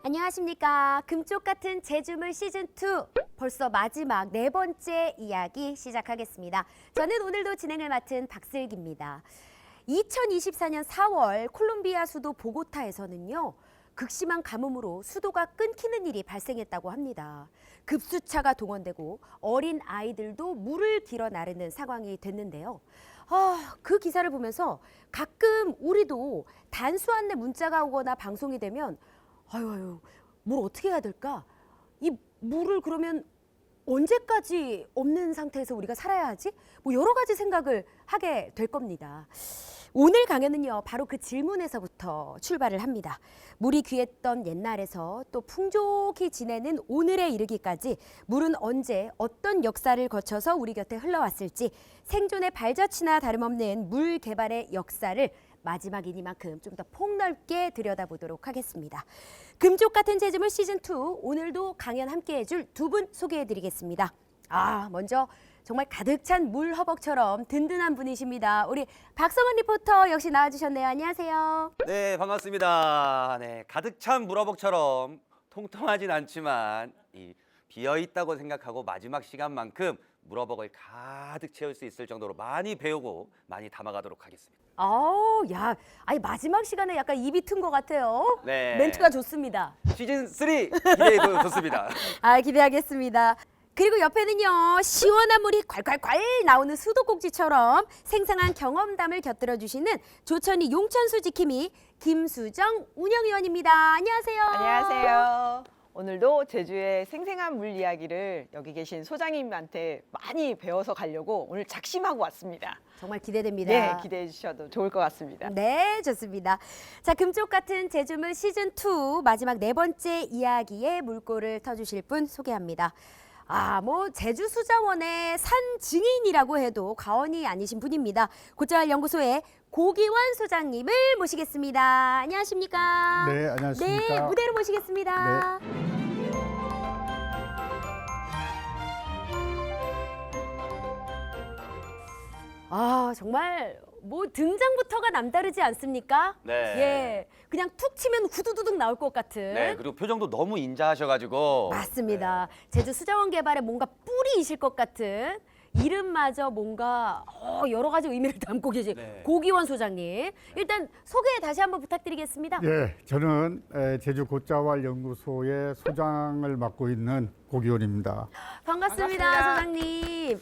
안녕하십니까. 금쪽 같은 제주물 시즌2 벌써 마지막 4번째 이야기 시작하겠습니다. 저는 오늘도 진행을 맡은 박슬기입니다. 2024년 4월 콜롬비아 수도 보고타에서는요. 극심한 가뭄으로 수도가 끊기는 일이 발생했다고 합니다. 급수차가 동원되고 어린 아이들도 물을 길어 나르는 상황이 됐는데요. 그 기사를 보면서 가끔 우리도 단수 안내 문자가 오거나 방송이 되면 아유, 물 어떻게 해야 될까? 이 물을 그러면 언제까지 없는 상태에서 우리가 살아야 하지? 뭐 여러 가지 생각을 하게 될 겁니다. 오늘 강연은요, 바로 그 질문에서부터 출발을 합니다. 물이 귀했던 옛날에서 또 풍족히 지내는 오늘에 이르기까지 물은 언제 어떤 역사를 거쳐서 우리 곁에 흘러왔을지 생존의 발자취나 다름없는 물 개발의 역사를 마지막이니만큼 좀 더 폭넓게 들여다보도록 하겠습니다. 금쪽 같은 제주물 시즌2 오늘도 강연 함께 해줄 두 분 소개해드리겠습니다. 먼저 정말 가득 찬 물 허벅처럼 든든한 분이십니다. 우리 박성은 리포터 역시 나와주셨네요. 안녕하세요. 네, 반갑습니다. 네, 가득 찬 물어벅처럼 통통하진 않지만 비어있다고 생각하고 마지막 시간만큼 물어벅을 가득 채울 수 있을 정도로 많이 배우고 많이 담아가도록 하겠습니다. 마지막 시간에 약간 입이 튼 것 같아요. 네. 멘트가 좋습니다. 시즌3 기대해도 좋습니다. 기대하겠습니다. 그리고 옆에는요, 시원한 물이 콸콸콸 나오는 수도꼭지처럼 생생한 경험담을 곁들여 주시는 조천이 용천수 지킴이 김수정 운영위원입니다. 안녕하세요. 안녕하세요. 오늘도 제주의 생생한 물 이야기를 여기 계신 소장님한테 많이 배워서 가려고 오늘 작심하고 왔습니다. 정말 기대됩니다. 네, 기대해 주셔도 좋을 것 같습니다. 네, 좋습니다. 자, 금쪽 같은 제주물 시즌2 마지막 4번째 이야기의 물꼬를 터주실 분 소개합니다. 제주 수자원의 산 증인이라고 해도 과언이 아니신 분입니다. 곧잘 연구소의 고기원 소장님을 모시겠습니다. 안녕하십니까? 네, 안녕하십니까? 네, 무대로 모시겠습니다. 정말 등장부터가 남다르지 않습니까? 네. 예, 그냥 툭 치면 후두두둑 나올 것 같은. 네, 그리고 표정도 너무 인자하셔가지고. 맞습니다. 제주 수자원 개발에 뭔가 뿌리이실 것 같은 이름마저 뭔가 여러 가지 의미를 담고 계신 고기원 소장님. 일단 소개 다시 한번 부탁드리겠습니다. 예, 저는 제주 곶자왈 연구소의 소장을 맡고 있는 고기원입니다. 반갑습니다, 반갑습니다. 소장님.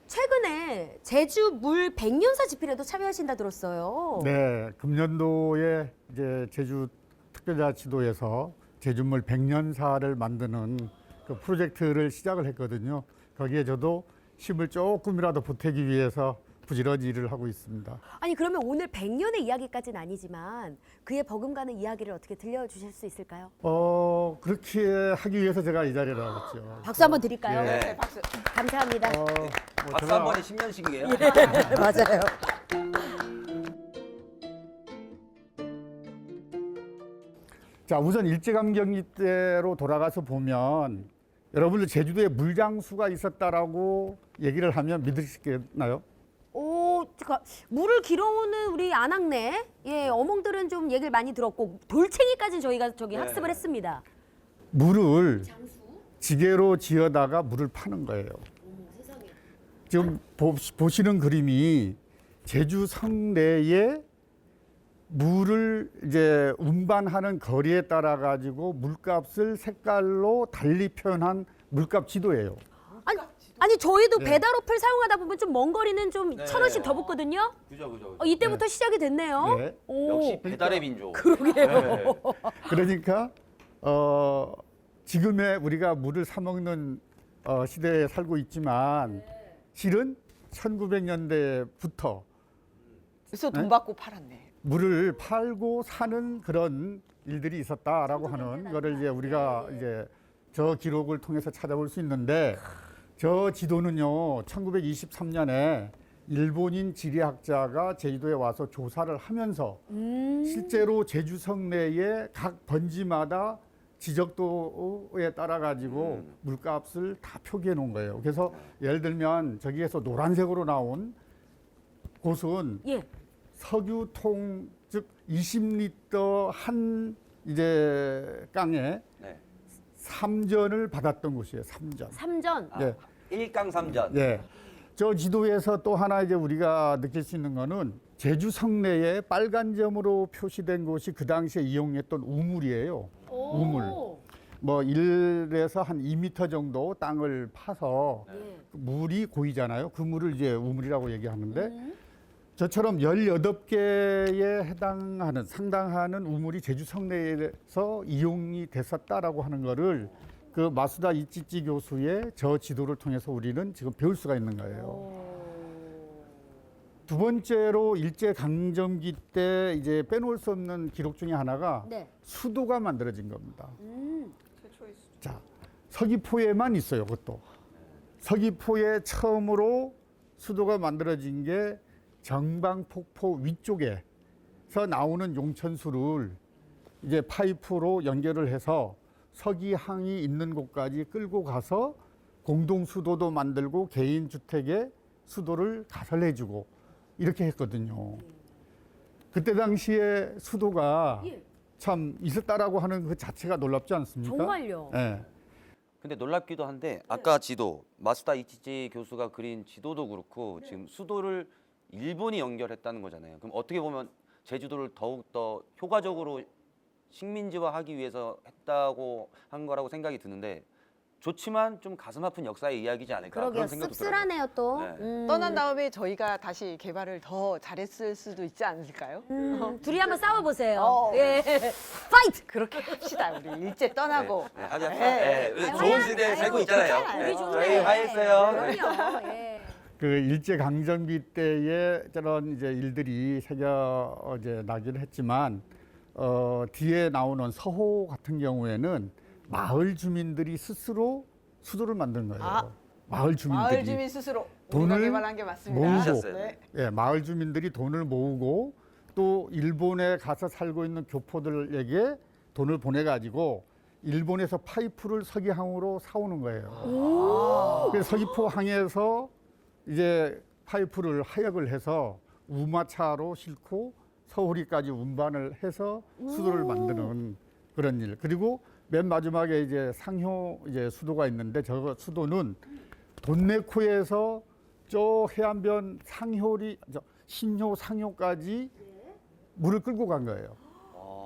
최근에 제주 물 100년사 집필에도 참여하신다 들었어요. 네, 금년도에 이제 제주 특별자치도에서 제주물 100년사를 만드는 그 프로젝트를 시작을 했거든요. 거기에 저도 힘을 조금이라도 보태기 위해서 부지런히 일을 하고 있습니다. 그러면 오늘 100년의 이야기까지는 아니지만 그의 버금가는 이야기를 어떻게 들려주실 수 있을까요? 그렇게 하기 위해서 제가 이 자리에 나왔죠. 박수 한번 드릴까요? 예. 네, 박수. 감사합니다. 박수 한 번에 10년씩이에요. 맞아요. 자, 우선 일제강점기 때로 돌아가서 보면 여러분들 제주도에 물장수가 있었다라고 얘기를 하면 믿으시겠나요? 물을 길어오는 우리 안악내 어멍들은 좀 얘기를 많이 들었고 돌챙이까지 저희가 학습을 했습니다. 물을 지게로 지어다가 물을 파는 거예요. 지금 보시는 그림이 제주 성내에 물을 이제 운반하는 거리에 따라 가지고 물값을 색깔로 달리 표현한 물값 지도예요. 저희도 배달 어플 사용하다 보면 좀 먼 거리는 좀 1,000원씩 더 붙거든요. 그죠. 이때부터 시작이 됐네요. 네. 역시 배달의 민족. 그러게요. 그러니까 지금의 우리가 물을 사 먹는 시대에 살고 있지만 실은 1900년대부터 그래서 돈 받고 팔았네. 물을 팔고 사는 그런 일들이 있었다라고 하는 거를 이제 우리가 이제 저 기록을 통해서 찾아볼 수 있는데 저 지도는요 1923년에 일본인 지리학자가 제주도에 와서 조사를 하면서 실제로 제주 성내의 각 번지마다 지적도에 따라 가지고 물값을 다 표기해 놓은 거예요. 그래서 예를 들면 저기에서 노란색으로 나온 곳은 석유통 즉 20리터 한 이제 깡에 네. 3전을 받았던 곳이에요. 3전. 삼전. 아, 예. 1강 3전. 예. 저 지도에서 또 하나 이제 우리가 느낄 수 있는 거는 제주 성내에 빨간 점으로 표시된 곳이 그 당시에 이용했던 우물이에요. 우물. 뭐 1에서 한 2m 정도 땅을 파서 예. 물이 고이잖아요. 그 물을 이제 우물이라고 얘기하는데 저처럼 18개에 해당하는 상당하는 우물이 제주 성내에서 이용이 됐었다라고 하는 거를 그 마수다 이찌찌 교수의 저 지도를 통해서 우리는 지금 배울 수가 있는 거예요. 두 번째로 일제 강점기 때 이제 빼놓을 수 없는 기록 중에 하나가 네. 수도가 만들어진 겁니다. 최초의 수. 자, 서귀포에만 있어요, 그것도. 서귀포에 처음으로 수도가 만들어진 게 정방폭포 위쪽에서 나오는 용천수를 이제 파이프로 연결을 해서 서기항이 있는 곳까지 끌고 가서 공동수도도 만들고 개인 주택에 수도를 가설해주고 이렇게 했거든요. 그때 당시에 수도가 예. 참 있었다라고 하는 그 자체가 놀랍지 않습니까? 정말요. 예. 근데 놀랍기도 한데 아까 지도 마수다 이치지 교수가 그린 지도도 그렇고 지금 수도를 일본이 연결했다는 거잖아요. 그럼 어떻게 보면 제주도를 더욱 더 효과적으로 식민지화하기 위해서 했다고 한 거라고 생각이 드는데 좋지만 좀 가슴 아픈 역사의 이야기지 않을까 그러게요. 그런 생각도 들어요. 씁쓸하네요 또. 네. 떠난 다음에 저희가 다시 개발을 더 잘했을 수도 있지 않을까요? 둘이 한번 싸워보세요. 어. 예. 파이트! 그렇게 합시다. 우리 일제 떠나고. 네, 하자. 네. 네, 좋은 시대에 살고 있잖아요. 우리 네, 좋네. 저희 화했어요. 그럼요. 예. 그 일제 강점기 때에 저런 이제 일들이 새겨 이제 나기는 했지만 뒤에 나오는 서호 같은 경우에는 마을 주민들이 스스로 수도를 만든 거예요. 아. 마을 주민들이 마을 주민 스스로 돈을 우리가 개발한 게 맞습니다. 모으고 네. 예, 마을 주민들이 돈을 모으고 또 일본에 가서 살고 있는 교포들에게 돈을 보내 가지고 일본에서 파이프를 서기항으로 사오는 거예요. 그래서 서귀포항에서 이제 파이프를 하역을 해서 우마차로 싣고 서울이까지 운반을 해서 수도를 만드는 그런 일. 그리고 맨 마지막에 이제 상효 이제 수도가 있는데 저 수도는 돈내코에서 저 해안변 신효 상효까지 물을 끌고 간 거예요.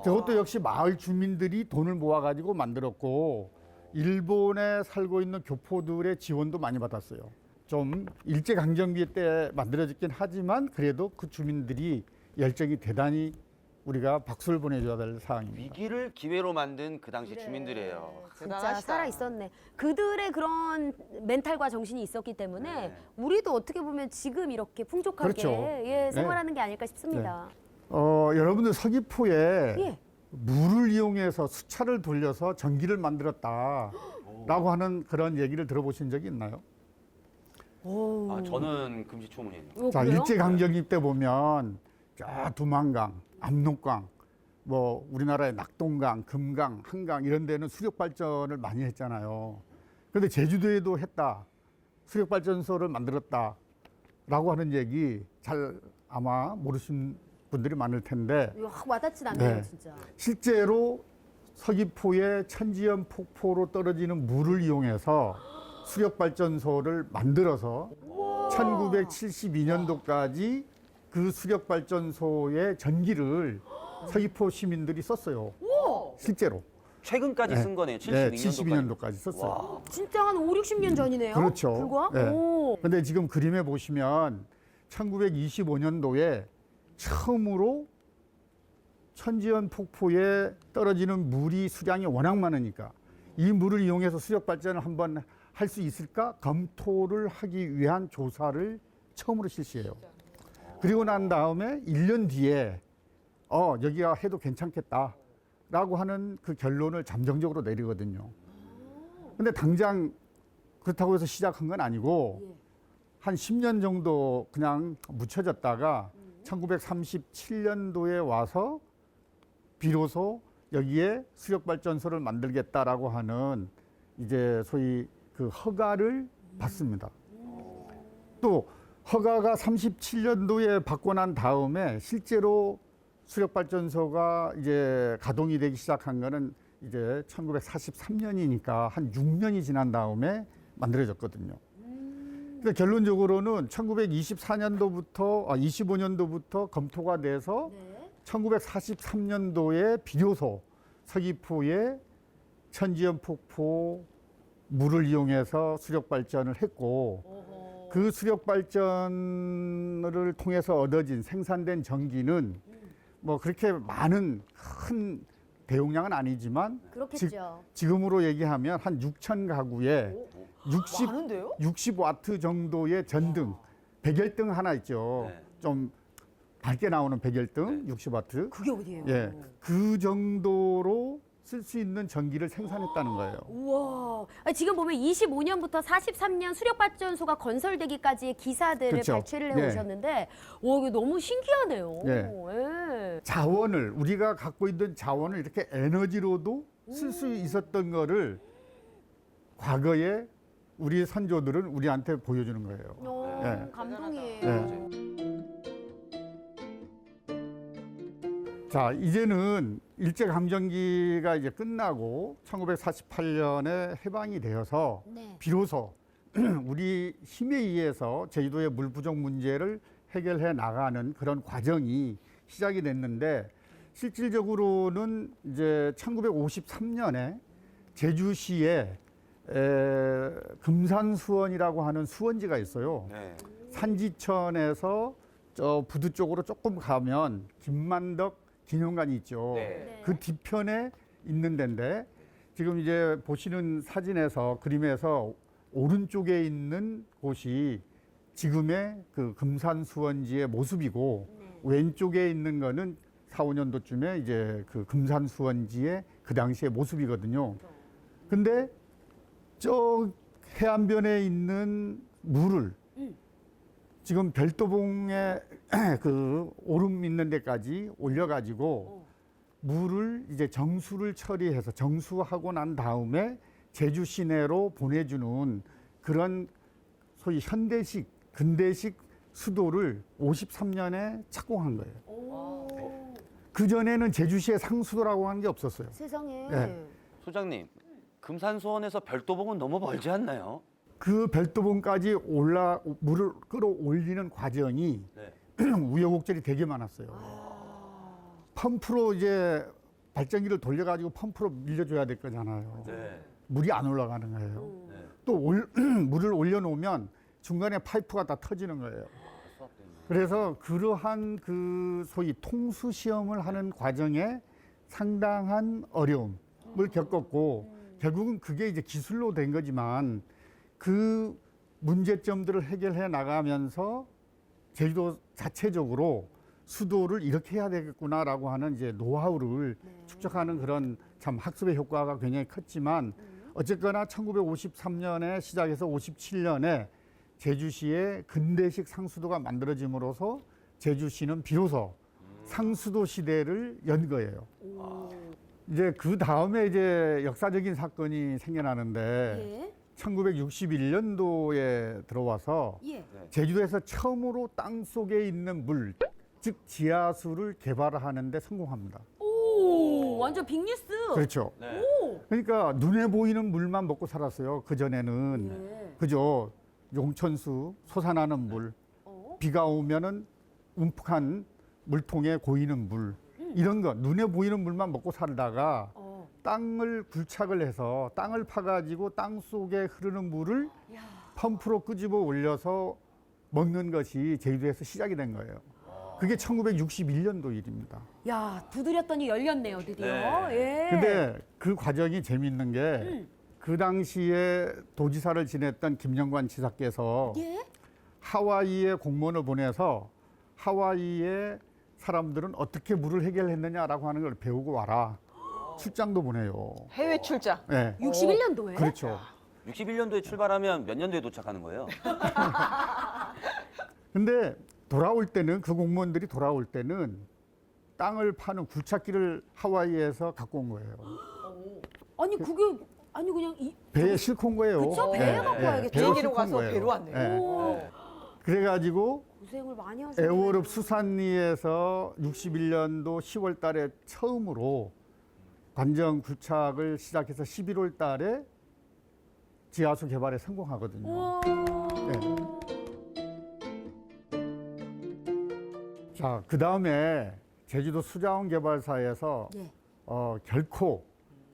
저것도 역시 마을 주민들이 돈을 모아가지고 만들었고 일본에 살고 있는 교포들의 지원도 많이 받았어요. 좀 일제 강점기 때 만들어졌긴 하지만 그래도 그 주민들이 열정이 대단히 우리가 박수를 보내줘야 될 사항입니다. 위기를 기회로 만든 그 당시 주민들이에요. 진짜 대단하시다. 살아 있었네. 그들의 그런 멘탈과 정신이 있었기 때문에 네. 우리도 어떻게 보면 지금 이렇게 풍족하게 그렇죠. 예, 생활하는 게 아닐까 싶습니다. 여러분들 서귀포에 예. 물을 이용해서 수차를 돌려서 전기를 만들었다라고 하는 그런 얘기를 들어보신 적이 있나요? 아, 저는 금시초문이에요. 자, 그래요? 일제 강점기 때 보면 저 두만강, 압록강, 뭐 우리나라의 낙동강, 금강, 한강 이런 데는 수력 발전을 많이 했잖아요. 그런데 제주도에도 했다. 수력 발전소를 만들었다라고 하는 얘기 잘 아마 모르신 분들이 많을 텐데 이거 확 와닿진 않네요, 네. 진짜. 실제로 서귀포의 천지연 폭포로 떨어지는 물을 이용해서 수력 발전소를 만들어서 1972년도까지 그 수력 발전소의 전기를 서귀포 시민들이 썼어요. 실제로. 최근까지 네. 쓴 거네요. 네, 72년도까지. 72년도까지 썼어요. 진짜 한 5, 60년 전이네요. 그렇죠. 불과? 네. 오. 근데 지금 그림에 보시면 1925년도에 처음으로 천지연 폭포에 떨어지는 물이 수량이 워낙 많으니까 이 물을 이용해서 수력 발전을 한번 할 수 있을까 검토를 하기 위한 조사를 처음으로 실시해요. 그리고 난 다음에 1년 뒤에 여기가 해도 괜찮겠다라고 하는 그 결론을 잠정적으로 내리거든요. 근데 당장 그렇다고 해서 시작한 건 아니고 한 10년 정도 그냥 묻혀졌다가 1937년도에 와서 비로소 여기에 수력발전소를 만들겠다라고 하는 이제 소위 그 허가를 받습니다. 또 허가가 37년도에 받고 난 다음에 실제로 수력발전소가 이제 가동이 되기 시작한 거는 이제 1943년이니까 한 6년이 지난 다음에 만들어졌거든요. 그러니까 결론적으로는 1924년도부터 25년도부터 검토가 돼서 네. 1943년도에 비료소 서귀포에 천지연 폭포 물을 이용해서 수력 발전을 했고 어허. 그 수력 발전을 통해서 얻어진 생산된 전기는 뭐 그렇게 많은 큰 대용량은 아니지만 그렇겠죠. 지금으로 얘기하면 한 6천 가구에 많은데요? 60와트 정도의 전등, 백열등 하나 있죠. 네. 좀 밝게 나오는 백열등, 네. 60와트. 그게 어디예요? 예, 그 정도로 쓸 수 있는 전기를 생산했다는 거예요. 우와. 아니, 지금 보면 25년부터 43년 수력발전소가 건설되기까지의 기사들을 그렇죠. 발췌를 네. 해오셨는데, 와, 이거 너무 신기하네요. 네. 예. 자원을 우리가 갖고 있는 자원을 이렇게 에너지로도 쓸 수 있었던 거를 과거에 우리 선조들은 우리한테 보여주는 거예요. 네. 감동이에요. 네. 자, 이제는 일제강점기가 이제 끝나고 1948년에 해방이 되어서 네. 비로소 우리 힘에 의해서 제주도의 물 부족 문제를 해결해 나가는 그런 과정이 시작이 됐는데 실질적으로는 이제 1953년에 제주시에 금산수원이라고 하는 수원지가 있어요. 네. 산지천에서 저 부두 쪽으로 조금 가면 김만덕 기념관이 있죠. 네. 그 뒤편에 있는 데인데 지금 이제 보시는 사진에서 그림에서 오른쪽에 있는 곳이 지금의 그 금산수원지의 모습이고 왼쪽에 있는 거는 4, 5년도쯤에 이제 그 금산수원지의 그 당시의 모습이거든요. 근데 저 해안변에 있는 물을 지금 별도봉에 그 오름 있는 데까지 올려가지고 물을 이제 정수를 처리해서 정수하고 난 다음에 제주 시내로 보내주는 그런 소위 현대식, 근대식 수도를 53년에 착공한 거예요. 오. 그전에는 제주시에 상수도라고 하는 게 없었어요. 세상에. 네. 소장님, 금산수원에서 별도봉은 너무 멀지 않나요? 그 별도봉까지 물을 끌어올리는 과정이 네. 우여곡절이 되게 많았어요. 펌프로 이제 발전기를 돌려가지고 펌프로 밀려줘야 될 거잖아요. 네. 물이 안 올라가는 거예요. 네. 또 물을 올려놓으면 중간에 파이프가 다 터지는 거예요. 수업 때문에. 그래서 그러한 그 소위 통수 시험을 하는 과정에 상당한 어려움을 겪었고 결국은 그게 이제 기술로 된 거지만 그 문제점들을 해결해 나가면서 제주도 자체적으로 수도를 이렇게 해야 되겠구나라고 하는 이제 노하우를 축적하는 그런 참 학습의 효과가 굉장히 컸지만 어쨌거나 1953년에 시작해서 57년에 제주시에 근대식 상수도가 만들어짐으로써 제주시는 비로소 상수도 시대를 연 거예요. 이제 그 다음에 이제 역사적인 사건이 생겨나는데 예. 1961년도에 들어와서 예. 제주도에서 처음으로 땅 속에 있는 물, 즉 지하수를 개발하는데 성공합니다. 오, 완전 빅뉴스. 그렇죠. 네. 그러니까 눈에 보이는 물만 먹고 살았어요. 그 전에는 예. 그죠. 용천수 솟아나는 물, 비가 오면은 움푹한 물통에 고이는 물 이런 거 눈에 보이는 물만 먹고 살다가 땅을 굴착을 해서 땅을 파가지고 땅 속에 흐르는 물을 펌프로 끄집어 올려서 먹는 것이 제주도에서 시작이 된 거예요. 그게 1961년도 일입니다. 야, 두드렸더니 열렸네요, 드디어. 네. 예. 근데 그 과정이 재밌는 게 그 당시에 도지사를 지냈던 김영관 지사께서 예? 하와이에 공무원을 보내서 하와이의 사람들은 어떻게 물을 해결했느냐라고 하는 걸 배우고 와라. 출장도 보내요. 해외 출장. 네. 61년도에? 그렇죠. 61년도에 출발하면 몇 년도에 도착하는 거예요? 근데 돌아올 때는 그 공무원들이 돌아올 때는 땅을 파는 굴착기를 하와이에서 갖고 온 거예요. 아니, 그게 아니 그냥 배에 싣고 온 거예요. 그쵸? 배에 갖고 와야겠죠. 배로 비행기로 싣고 온 가서 거예요. 배로 왔네요. 네. 오. 네. 그래가지고 고생을 많이 하셨네요. 애월읍 수산리에서 61년도 10월 달에 처음으로 관정 굴착을 시작해서 11월 달에 지하수 개발에 성공하거든요. 우와. 자, 그 다음에 제주도 수자원 개발사에서 예. 결코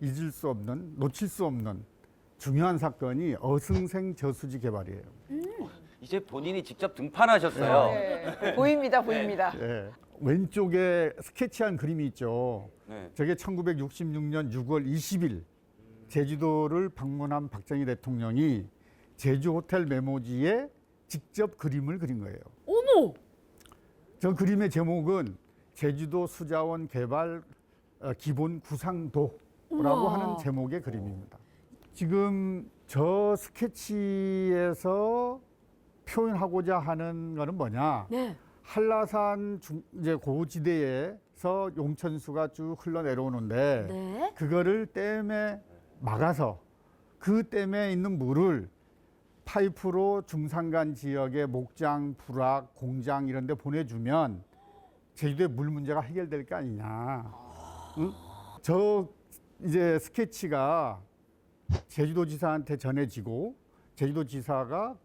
잊을 수 없는, 놓칠 수 없는 중요한 사건이 어승생 저수지 개발이에요. 이제 본인이 직접 등판하셨어요. 네. 보입니다, 보입니다. 예. 왼쪽에 스케치한 그림이 있죠. 네. 저게 1966년 6월 20일 제주도를 방문한 박정희 대통령이 제주 호텔 메모지에 직접 그림을 그린 거예요. 어머! 저 그림의 제목은 제주도 수자원 개발 기본 구상도라고 우와. 하는 제목의 그림입니다. 지금 저 스케치에서 표현하고자 하는 거는 뭐냐? 네. 한라산 이제 고지대에서 용천수가 쭉 흘러내려오는데 네. 그거를 댐에 막아서 그 댐에 있는 물을 파이프로 중산간 지역의 목장, 불악, 공장 이런 데 보내주면 제주도의 물 문제가 해결될 게 아니냐. 응? 저 이제 스케치가 제주도지사한테 전해지고 제주도지사가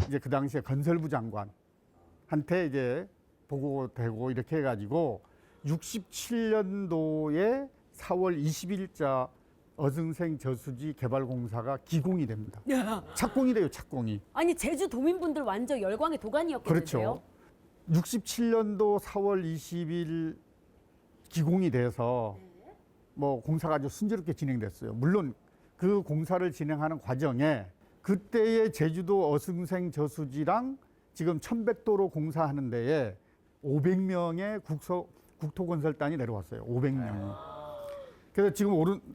이제 그 당시에 건설부 장관한테 이제 보고되고 이렇게 해가지고 67년도에 4월 20일자 어승생 저수지 개발공사가 기공이 됩니다. 야. 착공이 돼요, 착공이. 아니 제주 도민분들 완전 열광의 도가니였겠는데요. 그렇죠. 67년도 4월 20일 기공이 돼서 뭐 공사가 아주 순조롭게 진행됐어요. 물론 그 공사를 진행하는 과정에 그때의 제주도 어승생 저수지랑 지금 1100도로 공사하는 데에 500명의 국토건설단이 내려왔어요. 500명이. 그래서 지금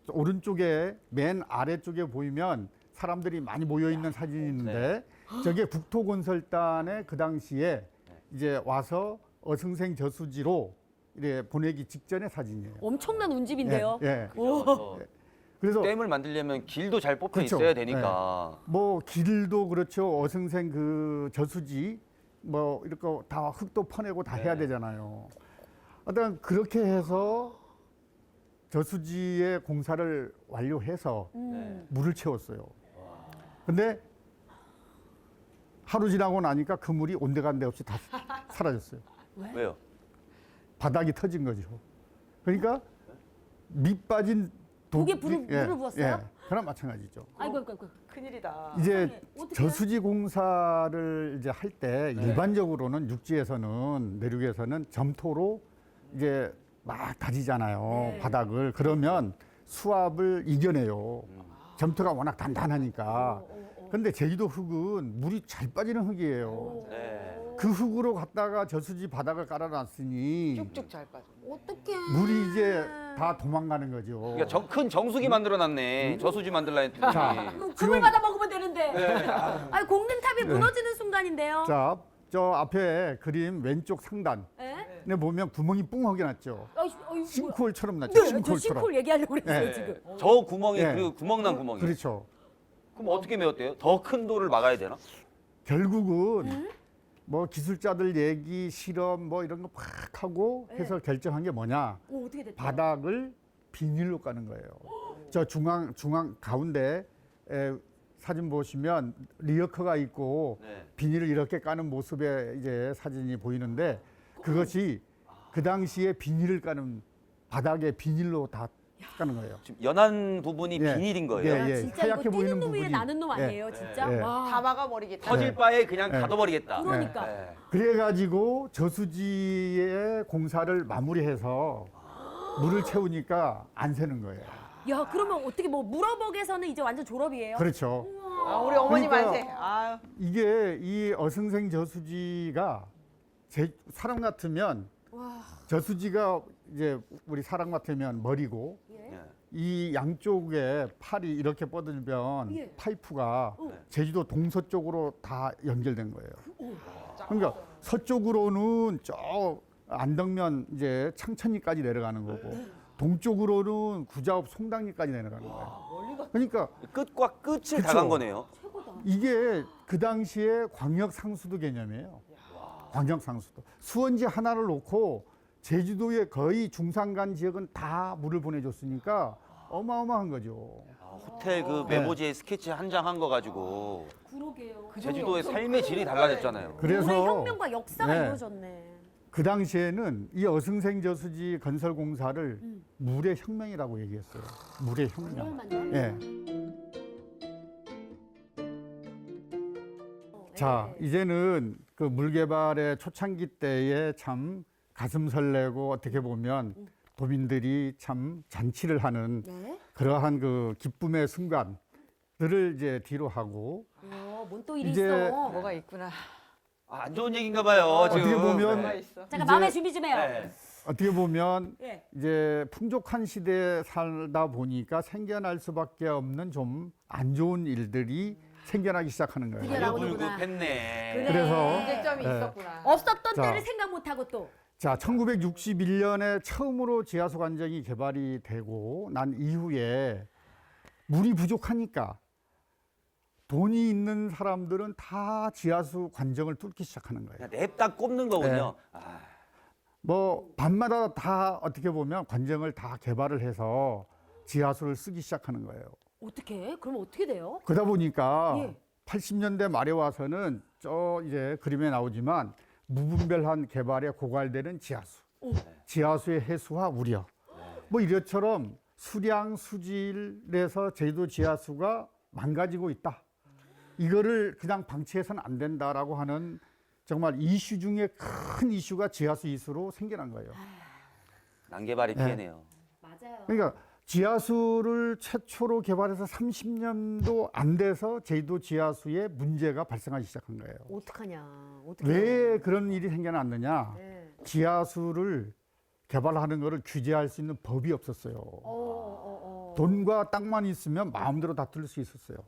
오른쪽에 맨 아래쪽에 보이면 사람들이 많이 모여 있는 사진이 있는데 저게 국토건설단의 그 당시에 이제 와서 어승생 저수지로 이렇게 보내기 직전의 사진이에요. 엄청난 운집인데요. 예, 예. 오. 그래서 댐을 만들려면 길도 잘 뽑혀 그렇죠. 있어야 되니까. 뭐 길도 그렇죠. 어승생 그 저수지 뭐 이렇게 다 흙도 퍼내고 다 해야 되잖아요. 하여튼 그렇게 해서 저수지의 공사를 완료해서 물을 채웠어요. 근데 하루 지나고 나니까 그 물이 온데간데 없이 다 사라졌어요. 왜요? 바닥이 터진 거죠. 그러니까 밑 빠진 독에 물을 부었어요? 그랑 마찬가지죠. 아이고 아이고. 큰일이다. 이제 어떡해? 저수지 공사를 이제 할 때 일반적으로는 육지에서는 내륙에서는 점토로 이제 막 다지잖아요. 바닥을. 그러면 수압을 이겨내요. 점토가 워낙 단단하니까. 근데 제주도 흙은 물이 잘 빠지는 흙이에요. 네. 그 흙으로 갖다가 저수지 바닥을 깔아놨으니 쭉쭉 잘 빠져. 어떡해. 물이 이제 다 도망가는 거죠. 그러니까 큰 정수기 만들어놨네. 저수지 만들라 했더니. 자, 금을 받아 먹으면 되는데. 아니 공든탑이 무너지는 순간인데요. 자, 저 앞에 그림 왼쪽 상단에 예? 보면 구멍이 뿡하게 났죠. 어이, 싱크홀처럼 났죠. 네, 저 싱크홀처럼. 싱크홀 얘기하려고 그랬어요 네. 지금. 저 구멍이 네. 그 구멍난 구멍이에요. 그렇죠. 그럼 어떻게 메웠대요? 더 큰 돌을 막아야 되나? 결국은 뭐 기술자들 얘기, 실험 뭐 이런 거 팍 하고 해서 결정한 게 뭐냐? 오 어떻게 됐죠? 바닥을 비닐로 까는 거예요. 저 중앙 가운데 사진 보시면 리어커가 있고 네. 비닐을 이렇게 까는 모습의 이제 사진이 보이는데 그것이 그 당시에 비닐을 까는 바닥에 비닐로 다 까는 거예요. 지금 연한 부분이 예. 비닐인 거예요. 아, 예, 진짜 하얗게 이거 보이는 뛰는 놈 위에 부분이. 나는 놈 아니에요, 진짜? 예. 와. 다 막아버리겠다. 터질 바에 그냥 네. 가둬버리겠다. 그러니까. 네. 그래가지고 저수지의 공사를 마무리해서 물을 채우니까 안 새는 거예요. 야 그러면 어떻게 뭐 물어벅에서는 이제 완전 졸업이에요? 그렇죠. 아, 우리 어머니 그러니까 만세. 아유. 이게 이 어승생 저수지가 사람 같으면 와. 저수지가 이제 우리 사람 같으면 머리고 예. 네. 이 양쪽에 팔이 이렇게 뻗으면 예. 파이프가 어. 제주도 동서쪽으로 다 연결된 거예요. 그러니까 서쪽으로는 저 안덕면 이제 창천리까지 내려가는 거고 동쪽으로는 구자읍 송당리까지 내려가는 거예요. 그러니까 끝과 끝을 다 그쵸. 간 거네요. 최고다. 이게 그 당시에 광역 상수도 개념이에요. 광역 상수도. 수원지 하나를 놓고 제주도의 거의 중산간 지역은 다 물을 보내줬으니까 어마어마한 거죠. 호텔 그 메모지에 스케치 한 장 한 거 가지고 그러게요. 제주도의 삶의 질이 달라졌잖아요. 그래서 물의 혁명과 역사가 네. 이루어졌네. 그 당시에는 이 어승생 저수지 건설 공사를 물의 혁명이라고 얘기했어요. 물의 혁명. 그럴만요. 예. 자, 이제는 그 물 개발의 초창기 때에 참 가슴 설레고 어떻게 보면 도민들이 참 잔치를 하는 네. 그러한 그 기쁨의 순간들을 이제 뒤로 하고 뭔 또 일이 이제 있어. 뭐가 있구나. 아, 안 좋은 얘기인가 봐요. 어떻게 지금. 보면 뭐가 있어. 잠깐 이제- 마음의 준비 좀 해요. 네. 어떻게 보면 예. 이제 풍족한 시대에 살다 보니까 생겨날 수밖에 없는 좀 안 좋은 일들이 생겨나기 시작하는 거예요. 그게 나오는구나. 불급했네. 그래. 그래서 문제점이 네. 있었구나. 없었던 자. 때를 생각 못하고 또. 자, 1961년에 처음으로 지하수 관정이 개발이 되고 난 이후에 물이 부족하니까 돈이 있는 사람들은 다 지하수 관정을 뚫기 시작하는 거예요. 그냥 냅다 꼽는 거군요. 네. 아, 뭐 밤마다 다 어떻게 보면 관정을 다 개발을 해서 지하수를 쓰기 시작하는 거예요. 어떻게? 그럼 어떻게 돼요? 그러다 보니까 예. 80년대 말에 와서는 저 이제 그림에 나오지만 무분별한 개발에 고갈되는 지하수, 지하수의 해수와 우려, 뭐 이것처럼 수량 수질에서 제주도 지하수가 망가지고 있다. 이거를 그냥 방치해서는 안 된다라고 하는 정말 이슈 중에 큰 이슈가 지하수 이슈로 생겨난 거예요. 난개발이 네. 피해네요. 맞아요. 그러니까 지하수를 최초로 개발해서 30년도 안 돼서 제주도 지하수에 문제가 발생하기 시작한 거예요. 어떡하냐. 어떡해. 왜 그런 일이 생겨났느냐? 네. 지하수를 개발하는 것을 규제할 수 있는 법이 없었어요. 돈과 땅만 있으면 마음대로 다 뚫을 수 있었어요.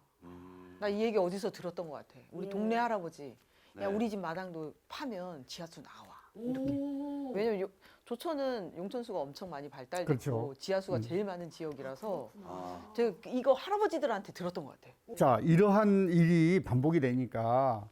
나 이 얘기 어디서 들었던 것 같아. 우리 예. 동네 할아버지. 야, 네. 우리 집 마당도 파면 지하수 나와. 오. 왜냐면 조천은 용천수가 엄청 많이 발달됐고 그렇죠. 지하수가 제일 많은 지역이라서 아, 제가 이거 할아버지들한테 들었던 것 같아. 자, 이러한 일이 반복이 되니까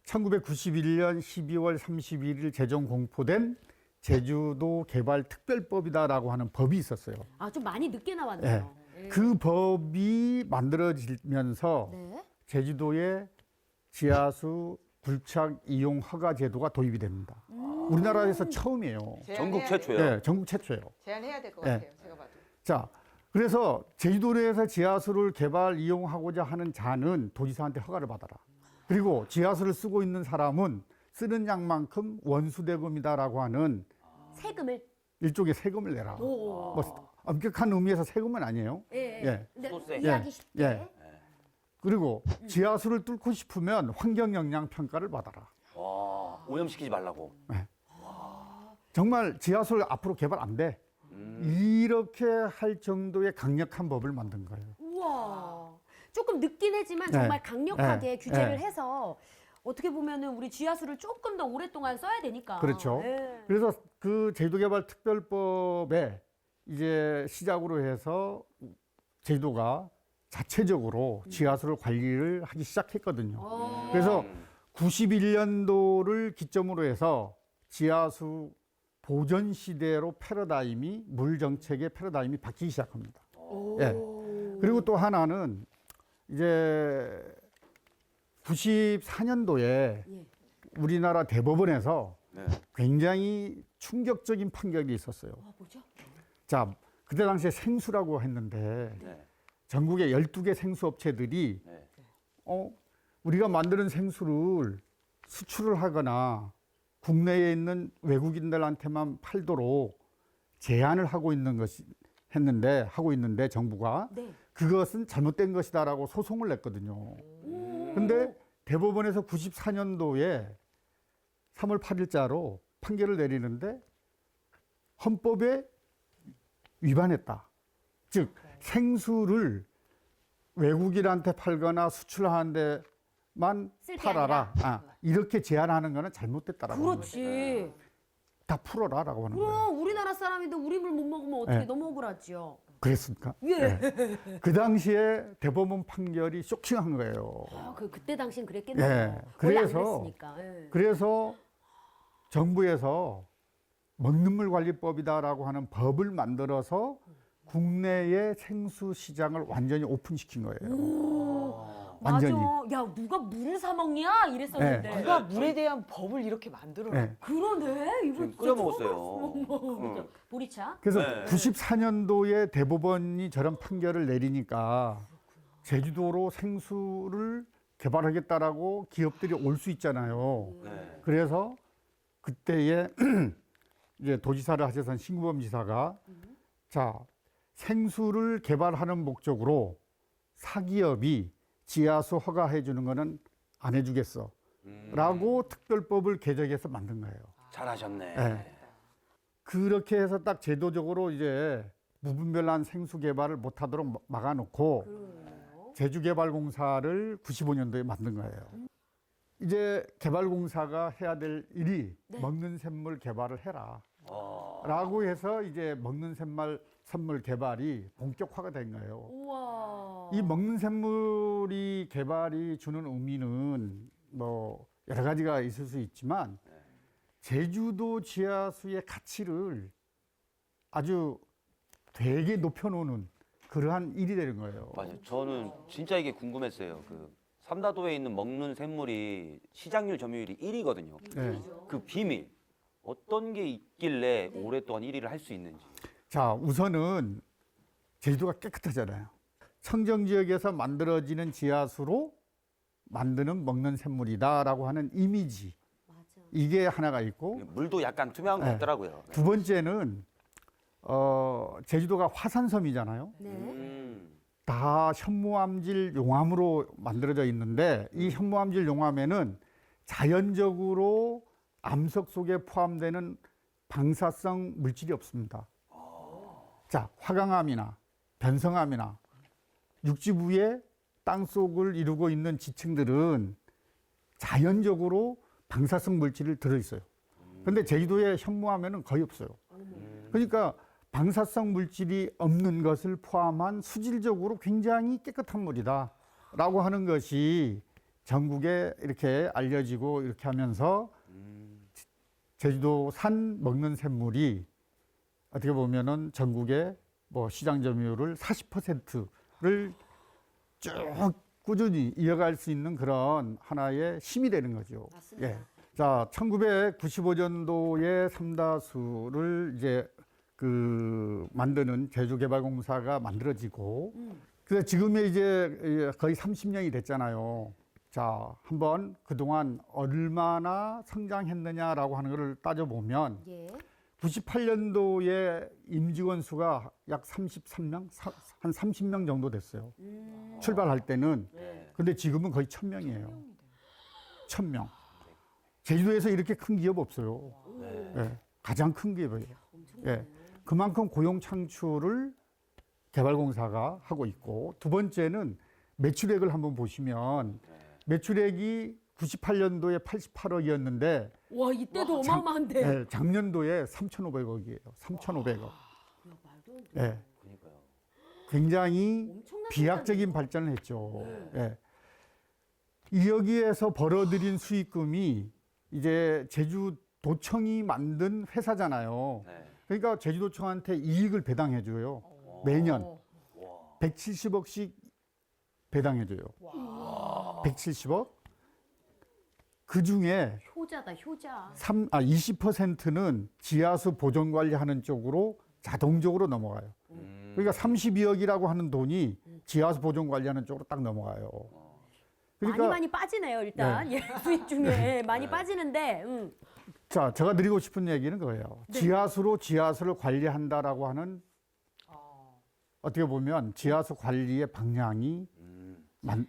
1991년 12월 31일 제정 공포된 제주도 개발 특별법이다라고 하는 법이 있었어요. 아, 좀 많이 늦게 나왔네요. 그 법이 만들어지면서 네. 제주도에 지하수 굴착 이용 허가 제도가 도입이 됩니다. 우리나라에서 처음이에요. 전국 최초요. 네, 전국 최초예요. 제한해야 될 것 네. 같아요. 제가 봐도. 자, 그래서 제주도에서 지하수를 개발 이용하고자 하는 자는 도지사한테 허가를 받아라. 그리고 지하수를 쓰고 있는 사람은 쓰는 양만큼 원수대금이다라고 하는 세금을. 일종의 세금을 내라. 오. 뭐 엄격한 의미에서 세금은 아니에요. 예. 예. 근데 소세. 이해하기 쉽게. 예. 그리고 지하수를 뚫고 싶으면 환경 영향 평가를 받아라. 와, 오염시키지 말라고. 정말 지하수를 앞으로 개발 안 돼. 이렇게 할 정도의 강력한 법을 만든 거예요. 우와. 조금 늦긴 했지만 네. 정말 강력하게 네. 규제를 네. 해서 어떻게 보면은 우리 지하수를 조금 더 오랫동안 써야 되니까. 그렇죠. 예. 그래서 그 제주도개발 특별법에 이제 시작으로 해서 제주도가 자체적으로 지하수를 관리를 하기 시작했거든요. 어. 그래서 91년도를 기점으로 해서 지하수 보전 시대로 패러다임이 물 정책의 패러다임이 바뀌기 시작합니다. 오. 예. 그리고 또 하나는 이제 94년도에 예. 우리나라 대법원에서 네. 굉장히 충격적인 판결이 있었어요. 뭐죠? 자, 그때 당시에 생수라고 했는데 네. 전국의 12개 생수 업체들이 네. 우리가 만드는 생수를 수출을 하거나 국내에 있는 외국인들한테만 팔도록 제한을 하고 있는데 정부가 네. 그것은 잘못된 것이다라고 소송을 냈거든요. 근데 대법원에서 94년도에 3월 8일자로 판결을 내리는데 헌법에 위반했다. 즉 생수를 외국인한테 팔거나 수출하는 데만 쓸게 팔아라. 이렇게 제한하는 거는 잘못됐다라고 하는 거죠. 그렇지. 다 풀어라라고 하는 거예요. 그럼 우리나라 사람인데 우리 물 못 먹으면 어떻게 네. 너무 억울하죠. 그랬습니까? 예. 네. 그 당시에 대법원 판결이 쇼킹한 거예요. 아, 그때 당시엔 그랬겠네요. 예. 원래 안 그래서 그랬으니까. 예. 그래서 정부에서 먹는 물 관리법이다라고 하는 법을 만들어서 국내의 생수 시장을 완전히 오픈시킨 거예요. 완전히. 맞아. 야, 누가 물을 사 먹냐? 이랬었는데. 네. 누가 물에 대한 법을 이렇게 만들어 놨 네. 그러네. 이거 지금 진짜 끓여 처음 먹었어요. 봤어. 응. 보리차? 그래서 네. 94년도에 대법원이 저런 판결을 내리니까 제주도로 생수를 개발하겠다라고 기업들이 올 수 있잖아요. 네. 그래서 그때에 이제 도지사를 하셨던 신구범 지사가 자, 생수를 개발하는 목적으로 사기업이 지하수 허가해 주는 거는 안 해주겠어. 라고 특별법을 개정해서 만든 거예요. 잘하셨네. 네. 그렇게 해서 딱 제도적으로 이제 무분별한 생수 개발을 못하도록 막아놓고 제주개발공사를 95년도에 만든 거예요. 이제 개발공사가 해야 될 일이 네. 먹는 샘물 개발을 해라. 어. 라고 해서 이제 먹는 샘물 개발이 본격화가 된 거예요. 우와. 이 먹는 샘물이 개발이 주는 의미는 뭐 여러 가지가 있을 수 있지만 제주도 지하수의 가치를 아주 되게 높여놓는 그러한 일이 되는 거예요. 맞아요. 저는 진짜 이게 궁금했어요. 그 삼다도에 있는 먹는 샘물이 시장률 점유율이 1위거든요. 네. 그 비밀 어떤 게 있길래 오랫동안 1위를 할 수 있는지. 자, 우선은 제주도가 깨끗하잖아요. 청정 지역에서 만들어지는 지하수로 만드는 먹는 샘물이다라고 하는 이미지. 맞아. 이게 하나가 있고 물도 약간 투명한 것 네. 같더라고요. 두 번째는 제주도가 화산섬이잖아요. 네. 다 현무암질 용암으로 만들어져 있는데 이 현무암질 용암에는 자연적으로 암석 속에 포함되는 방사성 물질이 없습니다. 자, 화강암이나 변성암이나 육지 위에 땅속을 이루고 있는 지층들은 자연적으로 방사성 물질을 들어있어요. 근데 제주도에 현무암에는 거의 없어요. 그러니까 방사성 물질이 없는 것을 포함한 수질적으로 굉장히 깨끗한 물이다 라고 하는 것이 전국에 이렇게 알려지고 이렇게 하면서 제주도 산 먹는 샘물이 어떻게 보면은 전국의 뭐 시장 점유율을 40%를 쭉 꾸준히 이어갈 수 있는 그런 하나의 힘이 되는 거죠. 맞습니다. 예. 자, 1995년도에 삼다수를 이제 만드는 제주개발공사가 만들어지고, 그래서 지금에 이제 거의 30년이 됐잖아요. 자, 한번 그동안 얼마나 성장했느냐라고 하는 것을 따져보면, 예. 98년도에 임직원 수가 약 33명, 한 30명 정도 됐어요. 출발할 때는. 근데 지금은 거의 1000명이에요. 1000명. 제주도에서 이렇게 큰 기업 없어요. 예, 가장 큰 기업이에요. 예, 그만큼 고용 창출을 개발공사가 하고 있고, 두 번째는 매출액을 한번 보시면 매출액이 98년도에 88억이었는데 와, 이때도 어마어마한데. 예, 작년도에 3,500억이에요. 3,500억. 예, 그러니까요. 굉장히 엄청난 비약적인 발전을 했죠. 예. 여기에서 벌어들인 수익금이 이제 제주도청이 만든 회사잖아요. 네. 그러니까 제주도청한테 이익을 배당해줘요. 매년 와. 170억씩 배당해줘요. 170억. 그 중에 효자다, 효자. 20%는 지하수 보존 관리하는 쪽으로 자동적으로 넘어가요. 그러니까 32억이라고 하는 돈이 지하수 보존 관리하는 쪽으로 딱 넘어가요. 그러니까 많이 빠지네요, 일단. 예, 수익 중에 많이 빠지는데. 자, 제가 드리고 싶은 얘기는 그거예요. 지하수로 지하수를 관리한다라고 하는 어떻게 보면 지하수 관리의 방향이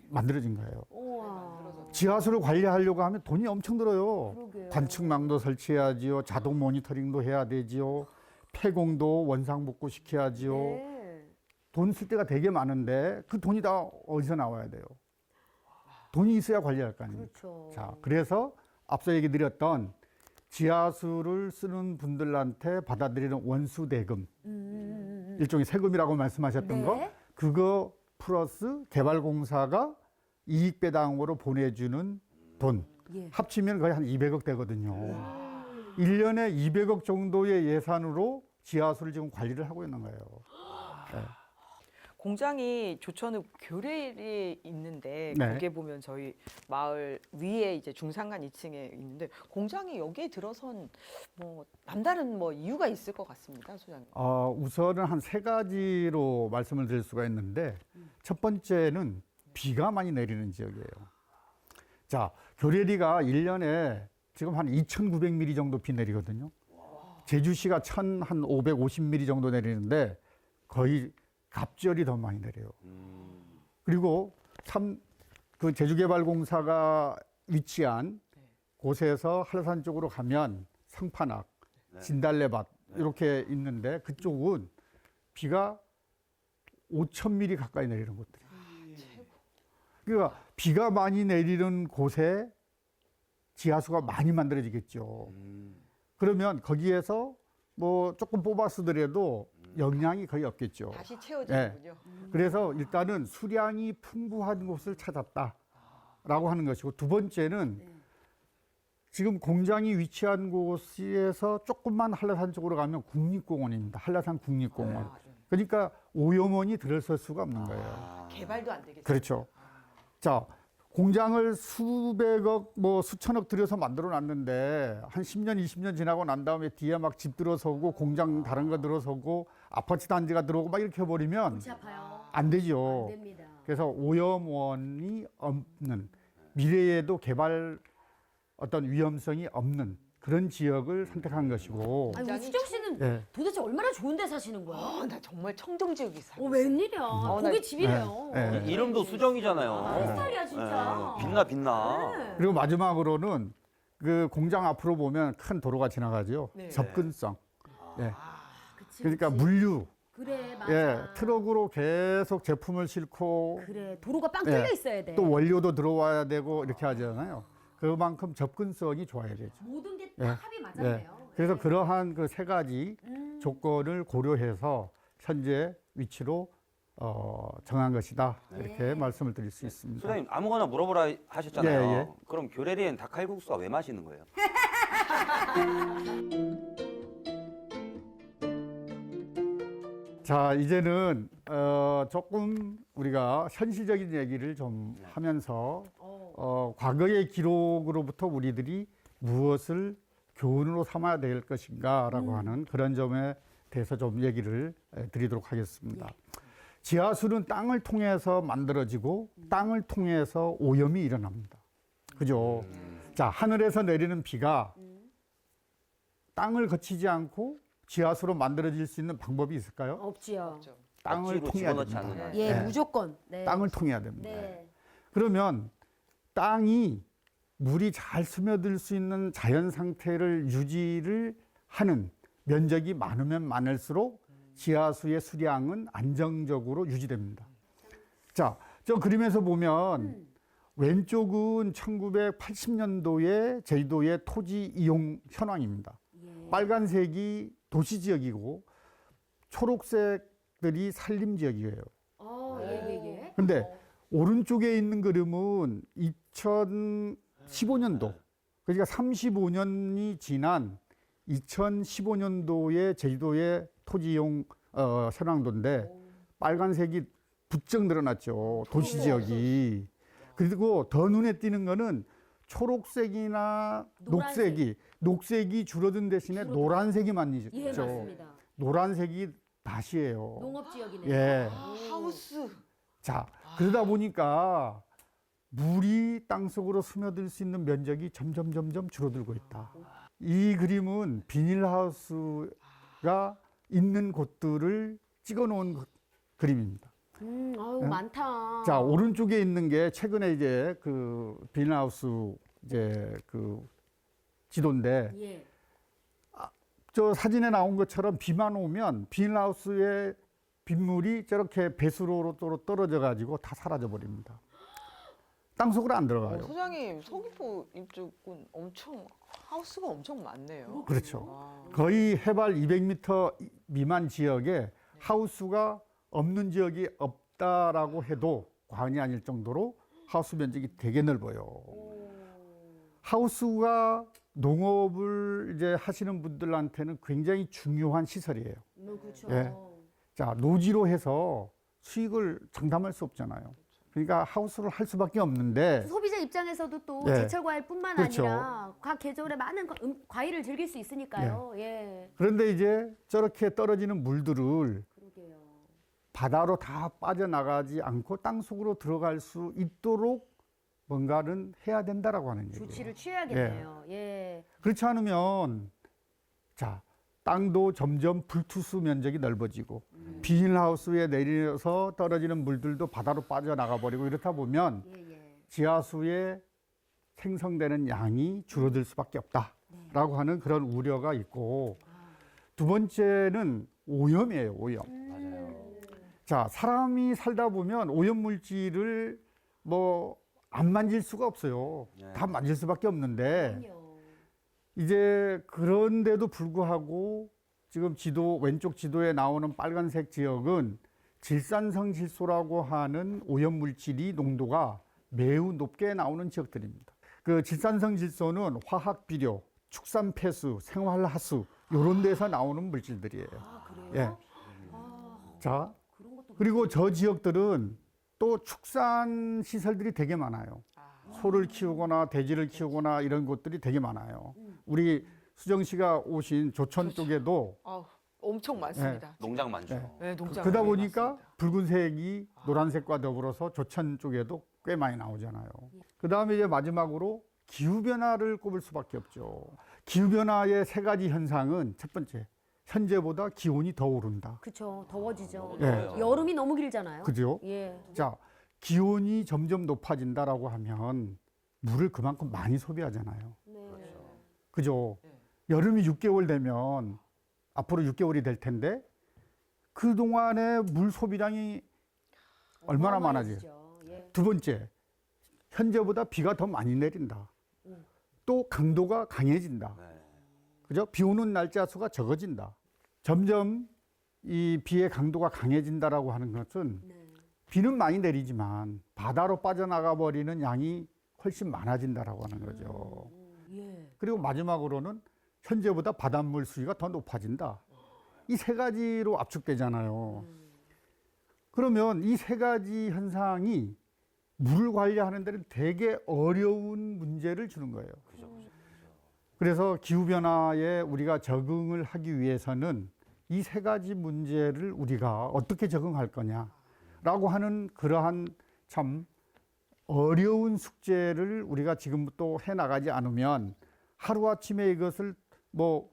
만들어진 거예요. 우와. 지하수를 관리하려고 하면 돈이 엄청 들어요. 그러게요. 관측망도 설치해야지요. 자동 모니터링도 해야 되지요. 폐공도 원상복구 시켜야지요. 네. 돈 쓸 때가 되게 많은데 그 돈이 다 어디서 나와야 돼요? 돈이 있어야 관리할 거 아닙니까? 그렇죠. 자, 그래서 앞서 얘기 드렸던 지하수를 쓰는 분들한테 받아들이는 원수 대금 일종의 세금이라고 말씀하셨던 네. 거 그거 플러스 개발공사가 이익 배당으로 보내주는 돈 예. 합치면 거의 한 200억 되거든요. 1년에 200억 정도의 예산으로 지하수를 지금 관리를 하고 있는 거예요. 네. 공장이 조천읍 교례에 있는데 네. 거기에 보면 저희 마을 위에 이제 중산간 2층에 있는데 공장이 여기에 들어선 뭐 남다른 뭐 이유가 있을 것 같습니다, 소장님. 우선은 한 세 가지로 말씀을 드릴 수가 있는데 첫 번째는 비가 많이 내리는 지역이에요. 자, 교례리가 1년에 지금 한 2,900mm 정도 비 내리거든요. 제주시가 1,550mm 정도 내리는데 거의 갑절이 더 많이 내려요. 그리고 그 제주개발공사가 위치한 곳에서 한라산 쪽으로 가면 성판악, 진달래밭 이렇게 있는데 그쪽은 비가 5,000mm 가까이 내리는 곳들이에요. 그러니까 비가 많이 내리는 곳에 지하수가 많이 만들어지겠죠. 그러면 거기에서 뭐 조금 뽑아 쓰더라도 영향이 거의 없겠죠. 다시 채워지는군요. 그래서 일단은 수량이 풍부한 곳을 찾았다라고 하는 것이고 두 번째는 지금 공장이 위치한 곳에서 조금만 한라산 쪽으로 가면 국립공원입니다. 한라산 국립공원. 그러니까 오염원이 들어설 수가 없는 거예요. 개발도 안 되겠죠. 그렇죠. 자, 공장을 수백억, 뭐 수천억 들여서 만들어 놨는데 한 10년, 20년 지나고 난 다음에 뒤에 막 집 들어서고 공장 다른 거 들어서고 아파트 단지가 들어오고 막 이렇게 해버리면 골치 아파요. 안 되죠. 안 됩니다. 그래서 오염원이 없는 미래에도 개발 어떤 위험성이 없는 그런 지역을 선택한 것이고. 아니, 우리 수정 씨는 예. 도대체 얼마나 좋은 데 사시는 거야? 나 정말 청정지역이 살고 있어요. 웬일이야. 나- 거기 집이래요. 네. 네. 이름도 수정이잖아요. 내 스타일이야 진짜. 빛나 빛나. 네. 그리고 마지막으로는 그 공장 앞으로 보면 큰 도로가 지나가죠. 네. 접근성. 예. 그치, 그러니까 그치. 물류. 그래 맞아. 예, 트럭으로 계속 제품을 싣고 그래 도로가 빵 예, 뚫려 있어야 돼. 또 원료도 들어와야 되고 이렇게 하잖아요. 그만큼 접근성이 좋아야 되죠. 모든 게 예. 다 합이 맞았네요. 그래서 예. 그러한 그 세 가지 조건을 고려해서 현재 위치로 정한 것이다. 이렇게 말씀을 드릴 수 있습니다. 소장님 아무거나 물어보라 하셨잖아요. 예, 예. 그럼 교례리엔 닭칼국수가 왜 맛있는 거예요? 자, 이제는 조금 우리가 현실적인 얘기를 좀 하면서 과거의 기록으로부터 우리들이 무엇을 교훈으로 삼아야 될 것인가라고 하는 그런 점에 대해서 좀 얘기를 드리도록 하겠습니다. 지하수는 땅을 통해서 만들어지고 땅을 통해서 오염이 일어납니다. 그죠? 자, 하늘에서 내리는 비가 땅을 거치지 않고 지하수로 만들어질 수 있는 방법이 있을까요? 없지요. 그렇죠. 땅을 억지로 통해야 집어넣지 됩니다. 않는 한. 예 네. 무조건. 네. 땅을 통해야 됩니다. 네. 그러면 땅이 물이 잘 스며들 수 있는 자연 상태를 유지를 하는 면적이 많으면 많을수록 지하수의 수량은 안정적으로 유지됩니다. 자, 저 그림에서 보면 왼쪽은 1980년도에 제주도의 토지 이용 현황입니다. 예. 빨간색이 도시 지역이고 초록색들이 산림 지역이에요. 예예예. 근데 오른쪽에 있는 그림은 2015년도, 그러니까 35년이 지난 2015년도에 제주도의 토지이용 현황도인데 빨간색이 부쩍 늘어났죠. 도시 지역이. 그리고 더 눈에 띄는 거는 초록색이나 녹색이 줄어든 대신에 노란색이 많이 있죠. 예 맞습니다. 노란색이 다시예요. 농업 지역이네요. 예. 하우스. 자, 그러다 보니까 물이 땅속으로 스며들 수 있는 면적이 점점 줄어들고 있다. 이 그림은 비닐하우스가 있는 곳들을 찍어 놓은 그림입니다. 아유 많다. 자, 오른쪽에 있는 게 최근에 이제 그 비닐하우스 이제 그 지도인데 예. 저 사진에 나온 것처럼 비만 오면 비닐하우스의 빗물이 저렇게 배수로로 떨어져 가지고 다 사라져 버립니다. 땅속으로 안 들어가요. 소장님 서귀포 이쪽은 엄청 하우스가 엄청 많네요. 그렇죠. 와. 거의 해발 200m 미만 지역에 하우스가 없는 지역이 없다라고 해도 과언이 아닐 정도로 하우스 면적이 되게 넓어요. 하우스가 농업을 이제 하시는 분들한테는 굉장히 중요한 시설이에요. 그렇죠. 예. 자, 노지로 해서 수익을 장담할 수 없잖아요. 그러니까 하우스를 할 수밖에 없는데 소비자 입장에서도 또 네. 제철 과일뿐만 그렇죠. 아니라 각 계절에 많은 과일을 즐길 수 있으니까요. 예. 그런데 이제 저렇게 떨어지는 물들을 그러게요. 바다로 다 빠져나가지 않고 땅속으로 들어갈 수 있도록 뭔가는 해야 된다라고 하는 얘기예요. 조치를 취해야겠네요. 예. 그렇지 않으면 자, 땅도 점점 불투수 면적이 넓어지고 비닐하우스에 내려서 떨어지는 물들도 바다로 빠져나가 버리고 이렇다 보면 예. 지하수에 생성되는 양이 줄어들 수밖에 없다라고 하는 그런 우려가 있고 두 번째는 오염이에요, 오염. 맞아요. 자, 사람이 살다 보면 오염 물질을 뭐 안 만질 수가 없어요. 네. 다 만질 수밖에 없는데 그럼요. 이제 그런데도 불구하고 지금 지도 왼쪽 지도에 나오는 빨간색 지역은 질산성 질소라고 하는 오염 물질이 농도가 매우 높게 나오는 지역들입니다. 그 질산성 질소는 화학 비료, 축산 폐수, 생활 하수 이런 데서 나오는 물질들이에요. 아, 그래요? 예. 아, 자, 그런 것도 그리고 저 지역들은 또 축산 시설들이 되게 많아요. 소를 키우거나 돼지를 키우거나 이런 곳들이 되게 많아요. 우리 수정 씨가 오신 조천 쪽에도 엄청 많습니다. 농장 많죠. 네, 농장 그러다 많이 보니까 많습니다. 붉은색이 노란색과 더불어서 조천 쪽에도 꽤 많이 나오잖아요. 그 다음에 이제 마지막으로 기후변화를 꼽을 수밖에 없죠. 기후변화의 세 가지 현상은 첫 번째, 현재보다 기온이 더 오른다. 그렇죠. 더워지죠. 예. 여름이 너무 길잖아요. 그죠? 예. 자, 기온이 점점 높아진다라고 하면 물을 그만큼 많이 소비하잖아요. 네. 그죠? 여름이 6개월 되면 앞으로 6개월이 될 텐데 그동안의 물 소비량이 얼마나 많아져요? 많아지죠. 예. 두 번째, 현재보다 비가 더 많이 내린다. 또 강도가 강해진다. 네. 그죠? 비 오는 날짜 수가 적어진다. 점점 이 비의 강도가 강해진다라고 하는 것은 네. 비는 많이 내리지만 바다로 빠져나가 버리는 양이 훨씬 많아진다라고 하는 거죠. 예. 그리고 마지막으로는 현재보다 바닷물 수위가 더 높아진다. 이 세 가지로 압축되잖아요. 그러면 이 세 가지 현상이 물을 관리하는 데는 되게 어려운 문제를 주는 거예요. 그래서 기후변화에 우리가 적응을 하기 위해서는 이 세 가지 문제를 우리가 어떻게 적응할 거냐라고 하는 그러한 참 어려운 숙제를 우리가 지금부터 해나가지 않으면 하루아침에 이것을 뭐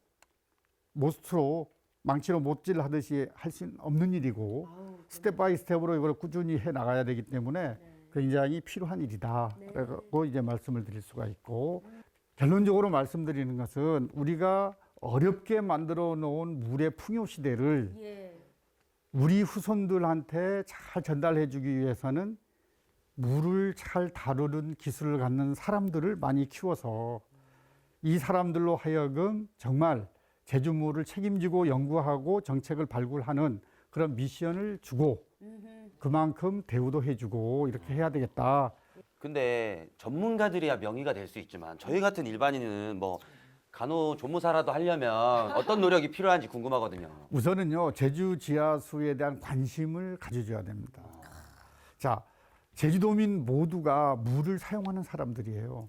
못으로 망치로 못질 하듯이 할 수는 없는 일이고 스텝 바이 스텝으로 이걸 꾸준히 해나가야 되기 때문에 굉장히 필요한 일이다라고 이제 말씀을 드릴 수가 있고 결론적으로 말씀드리는 것은 우리가 어렵게 만들어 놓은 물의 풍요 시대를 예. 우리 후손들한테 잘 전달해 주기 위해서는 물을 잘 다루는 기술을 갖는 사람들을 많이 키워서 이 사람들로 하여금 정말 제주물을 책임지고 연구하고 정책을 발굴하는 그런 미션을 주고 그만큼 대우도 해주고 이렇게 해야 되겠다. 근데 전문가들이야 명의가 될 수 있지만 저희 같은 일반인은 뭐 간호조무사라도 하려면 어떤 노력이 필요한지 궁금하거든요. 우선은요, 제주 지하수에 대한 관심을 가져줘야 됩니다. 자, 제주도민 모두가 물을 사용하는 사람들이에요.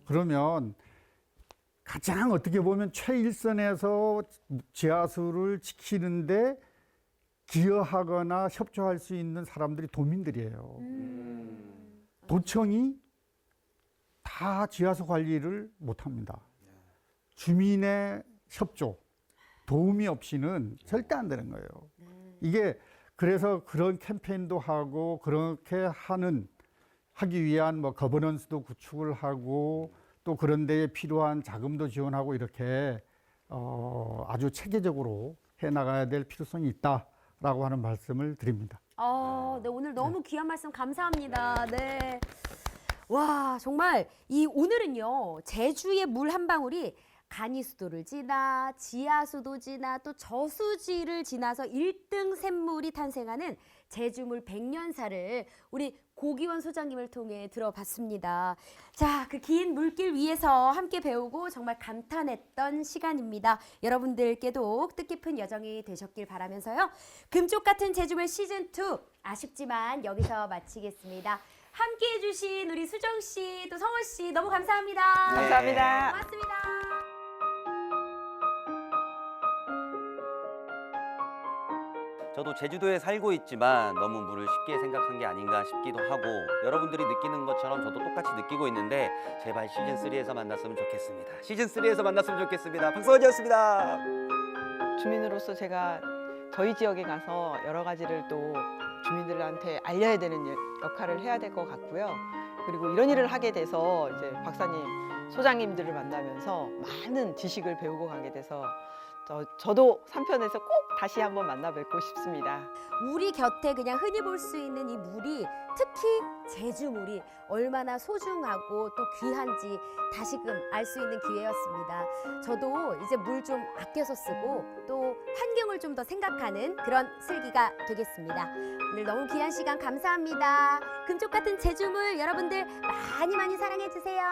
그러면 가장 어떻게 보면 최일선에서 지하수를 지키는데 기여하거나 협조할 수 있는 사람들이 도민들이에요. 도청이 다 지하수 관리를 못합니다. 주민의 협조, 도움이 없이는 절대 안 되는 거예요. 이게 그래서 그런 캠페인도 하고 그렇게 하기 위한 뭐 거버넌스도 구축을 하고 또 그런 데에 필요한 자금도 지원하고 이렇게 아주 체계적으로 해나가야 될 필요성이 있다라고 하는 말씀을 드립니다. 네, 오늘 너무 귀한 말씀 감사합니다. 네. 와, 정말 오늘은요, 제주의 물 한 방울이 간이수도를 지나 지하수도 지나 또 저수지를 지나서 1등 샘물이 탄생하는 제주물 백년사를 우리 고기원 소장님을 통해 들어봤습니다. 자, 그 긴 물길 위에서 함께 배우고 정말 감탄했던 시간입니다. 여러분들께도 뜻깊은 여정이 되셨길 바라면서요. 금쪽 같은 제주물 시즌2 아쉽지만 여기서 마치겠습니다. 함께 해주신 우리 수정 씨, 또 성호 씨 너무 감사합니다. 네. 감사합니다. 고맙습니다. 저도 제주도에 살고 있지만 너무 물을 쉽게 생각한 게 아닌가 싶기도 하고 여러분들이 느끼는 것처럼 저도 똑같이 느끼고 있는데 제발 시즌3에서 만났으면 좋겠습니다. 시즌3에서 만났으면 좋겠습니다. 박성원이었습니다. 주민으로서 제가 저희 지역에 가서 여러 가지를 또 주민들한테 알려야 되는 역할을 해야 될 것 같고요. 그리고 이런 일을 하게 돼서 이제 박사님, 소장님들을 만나면서 많은 지식을 배우고 가게 돼서 저도 3편에서 꼭 다시 한번 만나 뵙고 싶습니다. 우리 곁에 그냥 흔히 볼 수 있는 이 물이 특히 제주물이 얼마나 소중하고 또 귀한지 다시금 알 수 있는 기회였습니다. 저도 이제 물 좀 아껴서 쓰고 또 환경을 좀 더 생각하는 그런 슬기가 되겠습니다. 오늘 너무 귀한 시간 감사합니다. 금쪽 같은 제주물 여러분들 많이 많이 사랑해 주세요.